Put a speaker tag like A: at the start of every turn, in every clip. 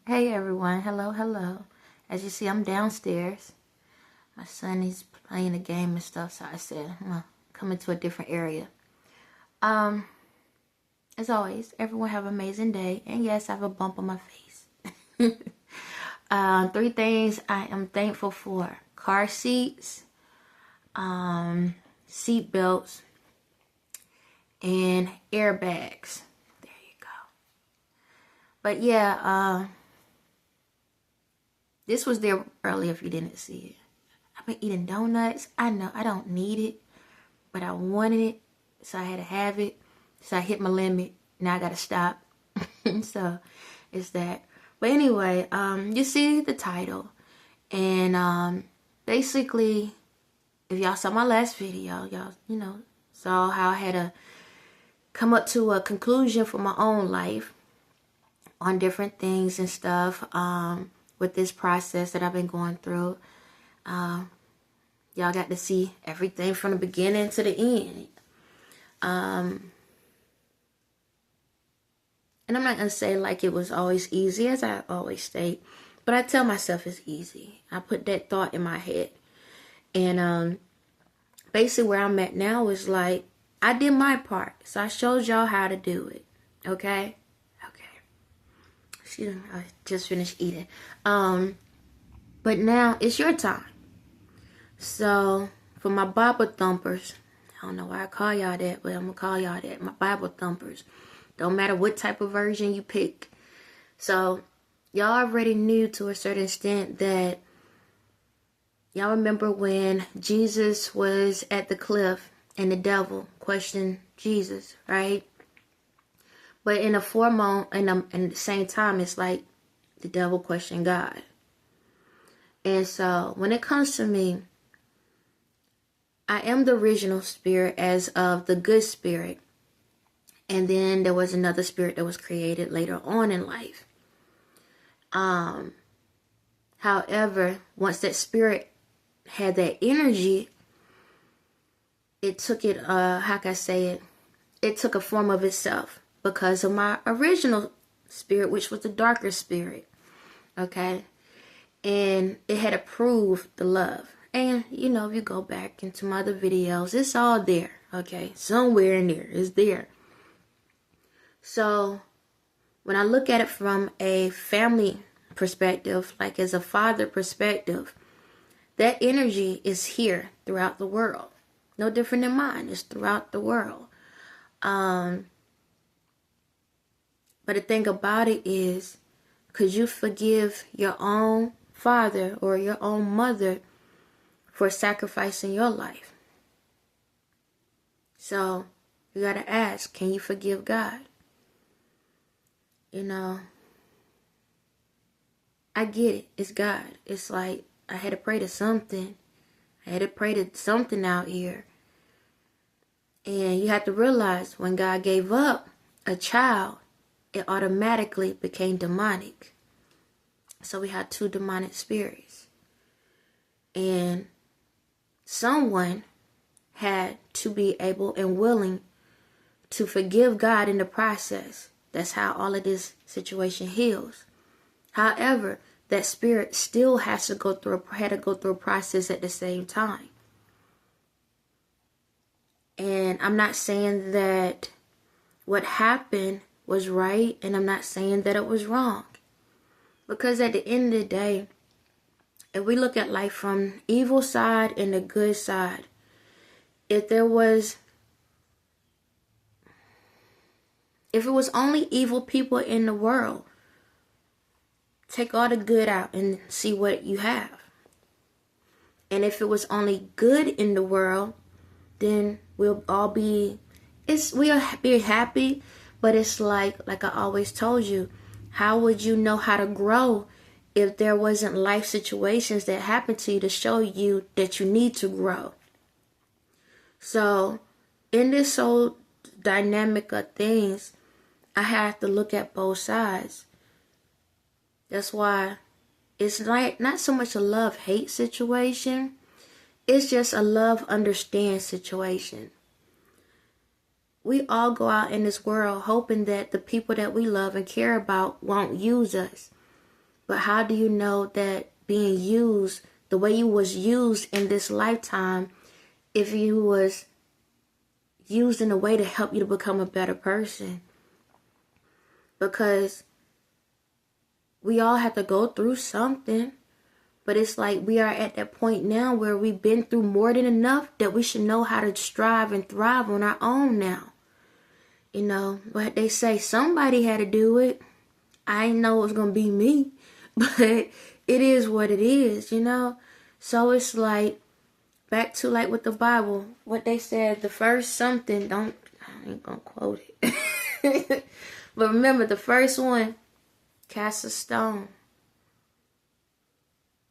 A: Hey everyone, hello. As you see, I'm downstairs. My son is playing a game and stuff, so I said I'm gonna come into a different area. Um, as always, everyone have an amazing day, and yes, I have a bump on my face. Three things I am thankful for: car seats, seat belts, and airbags. There you go. But yeah, this was there earlier if you didn't see it. I've been eating donuts. I know I don't need it, but I wanted it, so I had to have it. So I hit my limit. Now I gotta stop. So it's that. But anyway, you see the title, and basically, if y'all saw my last video, y'all saw how I had to come up to a conclusion for my own life on different things and stuff. With this process that I've been going through. Y'all got to see everything from the beginning to the end. And I'm not going to say like it was always easy, as I always state, but I tell myself it's easy. I put that thought in my head. And basically where I'm at now is like, I did my part. So I showed y'all how to do it. Okay? I just finished eating. But now it's your time. So for my Bible thumpers, I don't know why I call y'all that, but I'm gonna call y'all that. My Bible thumpers. Don't matter what type of version you pick. So y'all already knew to a certain extent that y'all remember when Jesus was at the cliff and the devil questioned Jesus, right? But in a formal, and at the same time, it's like the devil questioned God. And so when it comes to me, I am the original spirit as of the good spirit. And then there was another spirit that was created later on in life. However, once that spirit had that energy, it took it, how can I say it? It took a form of itself. Because of my original spirit, which was the darker spirit. Okay? And it had approved the love. And, if you go back into my other videos, it's all there. Okay? Somewhere in there. It's there. So, when I look at it from a family perspective, like as a father perspective, that energy is here throughout the world. No different than mine. It's throughout the world. But the thing about it is, could you forgive your own father or your own mother for sacrificing your life? So, you gotta ask, can you forgive God? I get it. It's God. It's like, I had to pray to something. I had to pray to something out here. And you have to realize, when God gave up a child, it automatically became demonic. So we had two demonic spirits. And someone had to be able and willing to forgive God in the process. That's how all of this situation heals. However, that spirit still had to go through a process at the same time. And I'm not saying that what happened was right, and I'm not saying that it was wrong. Because at the end of the day, if we look at life from evil side and the good side, if it was only evil people in the world, take all the good out and see what you have. And if it was only good in the world, then we'll be happy. But it's like I always told you, how would you know how to grow if there wasn't life situations that happen to you to show you that you need to grow? So, in this whole dynamic of things, I have to look at both sides. That's why it's like not so much a love-hate situation. It's just a love-understand situation. We all go out in this world hoping that the people that we love and care about won't use us. But how do you know that being used the way you was used in this lifetime, if you was used in a way to help you to become a better person? Because we all have to go through something. But it's like we are at that point now where we've been through more than enough that we should know how to strive and thrive on our own now. You know, what they say, somebody had to do it. I didn't know it was going to be me. But it is what it is, you know. So it's like, back to like with the Bible, what they said, the first something, I ain't going to quote it. But remember, the first one, cast a stone.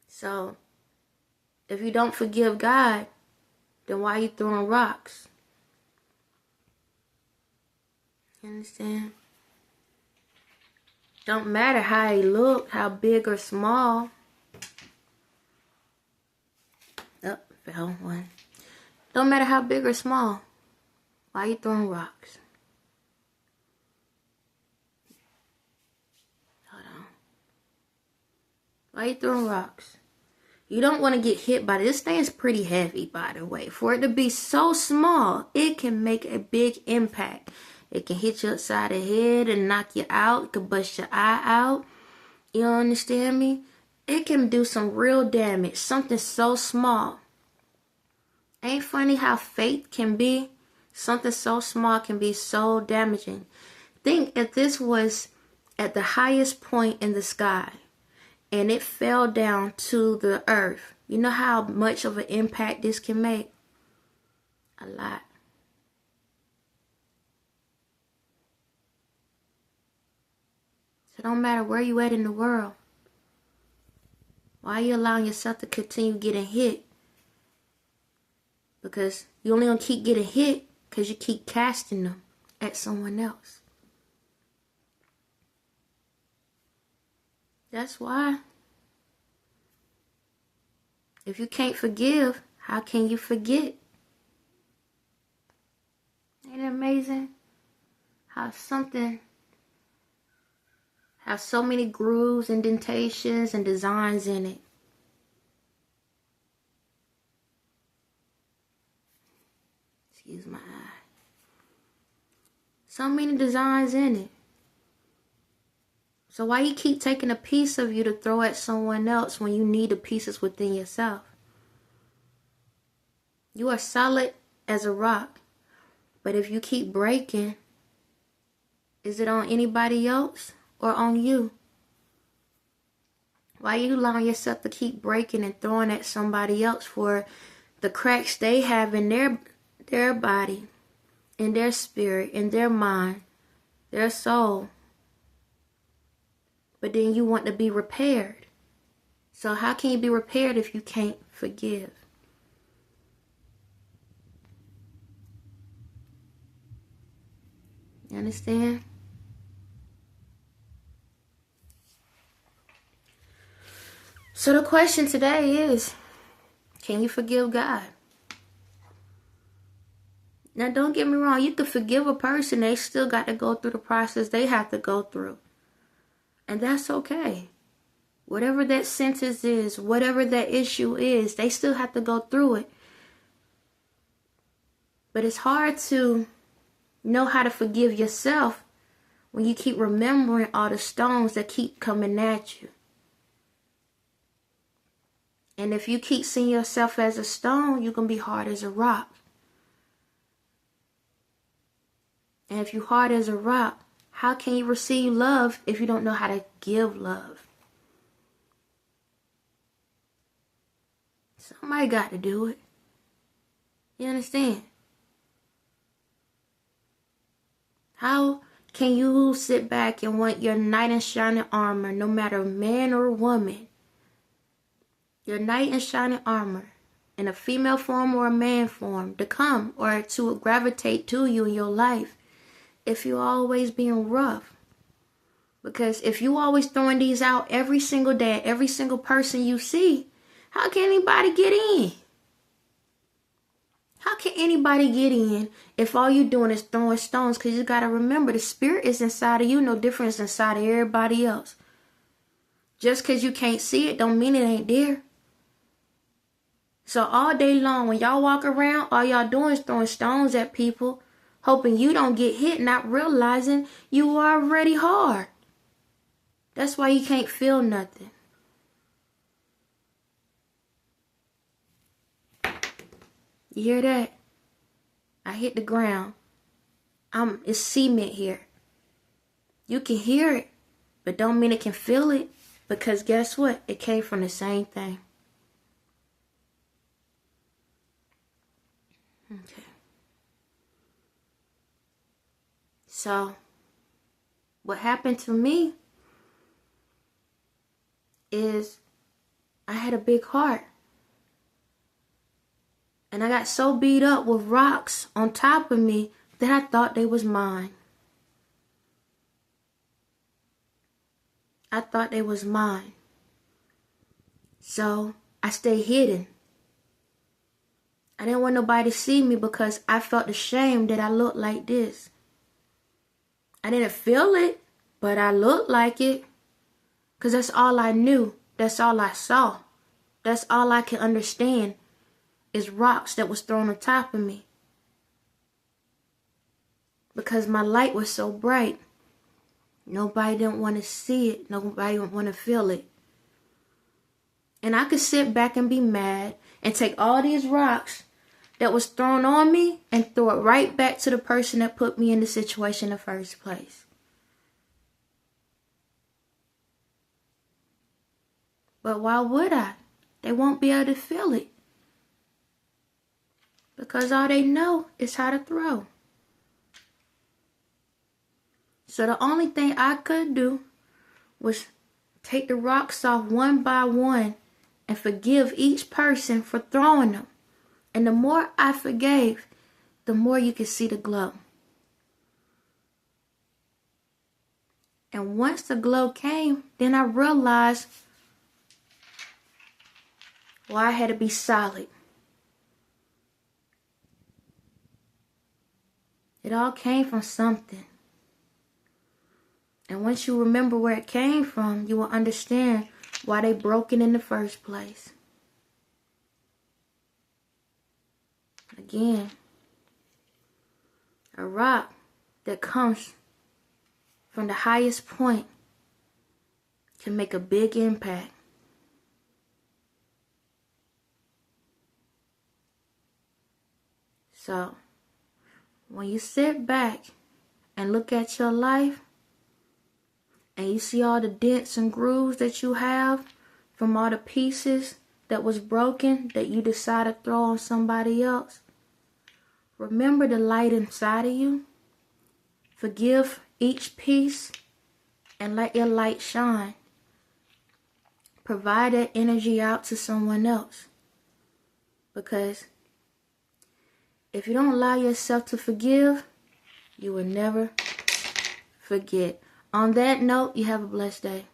A: So, if you don't forgive God, then why are you throwing rocks? You understand? Don't matter how he look, how big or small. Oh, fell one. Don't matter how big or small. Why are you throwing rocks? Hold on. Why are you throwing rocks? You don't want to get hit by this. This thing is pretty heavy, by the way. For it to be so small, it can make a big impact. It can hit you upside the head and knock you out. It can bust your eye out. You understand me? It can do some real damage. Something so small. Ain't funny how faith can be? Something so small can be so damaging. Think if this was at the highest point in the sky and it fell down to the earth. You know how much of an impact this can make? A lot. So it don't matter where you at in the world. Why are you allowing yourself to continue getting hit? Because you only gonna keep getting hit because you keep casting them at someone else. That's why. If you can't forgive, how can you forget? Ain't it amazing how something has so many grooves, indentations, and designs in it? Excuse my eye. So many designs in it. So why you keep taking a piece of you to throw at someone else when you need the pieces within yourself? You are solid as a rock. But if you keep breaking, is it on anybody else or on you? Why are you allowing yourself to keep breaking and throwing at somebody else for the cracks they have in their body, in their spirit, in their mind, their soul? But then you want to be repaired. So how can you be repaired if you can't forgive? You understand? So the question today is, can you forgive God? Now don't get me wrong, you can forgive a person, they still got to go through the process they have to go through. And that's okay. Whatever that sentence is, whatever that issue is, they still have to go through it. But it's hard to know how to forgive yourself when you keep remembering all the stones that keep coming at you. And if you keep seeing yourself as a stone, you're going to be hard as a rock. And if you're hard as a rock, how can you receive love if you don't know how to give love? Somebody got to do it. You understand? How can you sit back and want your knight in shining armor, no matter man or woman, your knight in shining armor, in a female form or a man form, to come or to gravitate to you in your life if you're always being rough? Because if you always throwing these out every single day, every single person you see, how can anybody get in? How can anybody get in if all you're doing is throwing stones? Because you got to remember, the spirit is inside of you, no difference inside of everybody else. Just because you can't see it don't mean it ain't there. So all day long, when y'all walk around, all y'all doing is throwing stones at people, hoping you don't get hit, not realizing you already hard. That's why you can't feel nothing. You hear that? I hit the ground. It's cement here. You can hear it, but don't mean it can feel it, because guess what? It came from the same thing. Okay. So, what happened to me is I had a big heart. And I got so beat up with rocks on top of me that I thought they was mine. I thought they was mine. So I stayed hidden. I didn't want nobody to see me because I felt ashamed that I looked like this. I didn't feel it, but I looked like it. Because that's all I knew. That's all I saw. That's all I could understand is rocks that was thrown on top of me. Because my light was so bright. Nobody didn't want to see it. Nobody didn't want to feel it. And I could sit back and be mad and take all these rocks that was thrown on me and throw it right back to the person that put me in the situation in the first place. But why would I? They won't be able to feel it. Because all they know is how to throw. So the only thing I could do was take the rocks off one by one and forgive each person for throwing them. And the more I forgave, the more you could see the glow. And once the glow came, then I realized why I had to be solid. It all came from something. And once you remember where it came from, you will understand why they broke it in the first place. Again, a rock that comes from the highest point can make a big impact. So, when you sit back and look at your life, and you see all the dents and grooves that you have from all the pieces that was broken that you decided to throw on somebody else, remember the light inside of you. Forgive each piece and let your light shine. Provide that energy out to someone else. Because if you don't allow yourself to forgive, you will never forget. On that note, you have a blessed day.